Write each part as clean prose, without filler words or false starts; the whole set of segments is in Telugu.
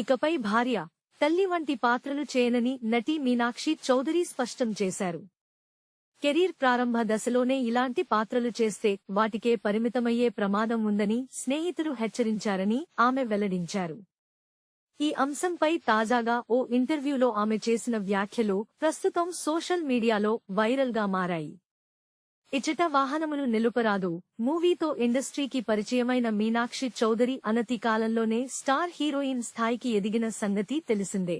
ఇకపై భార్య, తల్లి వంటి పాత్రలు చేయనని నటి మీనాక్షి చౌదరి స్పష్టం చేశారు. కెరీర్ ప్రారంభ దశలోనే ఇలాంటి పాత్రలు చేస్తే వాటికే పరిమితమయ్యే ప్రమాదం ఉందని స్నేహితులు హెచ్చరించారని ఆమె వెల్లడించారు. ఈ అంశంపై తాజాగా ఓ ఇంటర్వ్యూలో ఆమె చేసిన వ్యాఖ్యలు ప్రస్తుతం సోషల్ మీడియాలో వైరల్గా మారాయి. ఇచట వాహనములు నిలుపరాదు మూవీతో ఇండస్ట్రీకి పరిచయమైన మీనాక్షి చౌదరి అనతి కాలంలోనే స్టార్ హీరోయిన్ స్థాయికి ఎదిగిన సంగతి తెలిసిందే.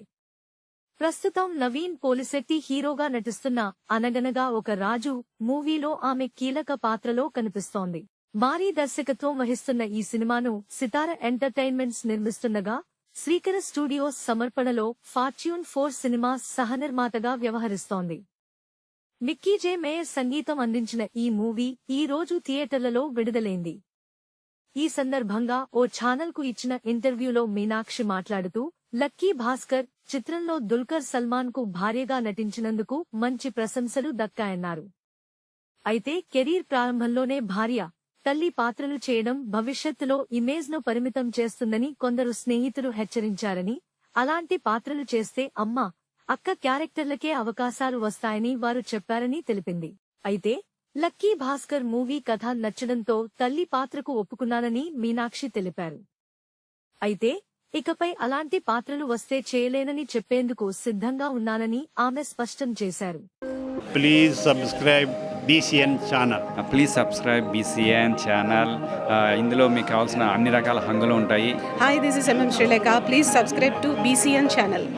ప్రస్తుతం నవీన్ పోలిశెట్టి హీరోగా నటిస్తున్న అనగనగా ఒక రాజు మూవీలో ఆమె కీలక పాత్రలో కనిపిస్తోంది. భారీ దర్శకత్వం వహిస్తున్న ఈ సినిమాను సితార ఎంటర్టైన్మెంట్స్ నిర్మిస్తుండగా శ్రీకర స్టూడియోస్ సమర్పణలో ఫార్చ్యూన్ 4 సినిమాస్ సహనిర్మాతగా వ్యవహరిస్తోంది. మిక్కీ జే మేయర్ సంగీతం అందించిన ఈ మూవీ ఈ రోజు థియేటర్లలో విడుదలైంది. ఈ సందర్భంగా ఓ ఛానల్కు ఇచ్చిన ఇంటర్వ్యూలో మీనాక్షి మాట్లాడుతూ, లక్కీ భాస్కర్ చిత్రంలో దుల్కర్ సల్మాన్కు భార్యగా నటించినందుకు మంచి ప్రశంసలు దక్కాయన్నారు. అయితే కెరీర్ ప్రారంభంలోనే భార్య, తల్లి పాత్రలు చేయడం భవిష్యత్తులో ఇమేజ్ను పరిమితం చేస్తుందని కొందరు స్నేహితులు హెచ్చరించారని, అలాంటి పాత్రలు చేస్తే అమ్మ, అక్క క్యారెక్టర్లకే అవకాశాలు వస్తాయని వారు చెప్పారని తెలిపింది. అయితే లక్కీ భాస్కర్ మూవీ కథ నచ్చడంతో తల్లి పాత్రకు ఒప్పుకున్నానని మీనాక్షి తెలిపారు. అయితే ఇకపై అలాంటి పాత్రలు వస్తే చేయలేనని చెప్పేందుకు సిద్ధంగా ఉన్నానని ఆమె స్పష్టం చేశారు. Please subscribe BCN channel. Please subscribe BCN channel. ఇందులో మీకు కావాల్సిన అన్ని రకాల హంగులు ఉంటాయి. Hi, this is MM Sri Lanka. Please subscribe to BCN channel.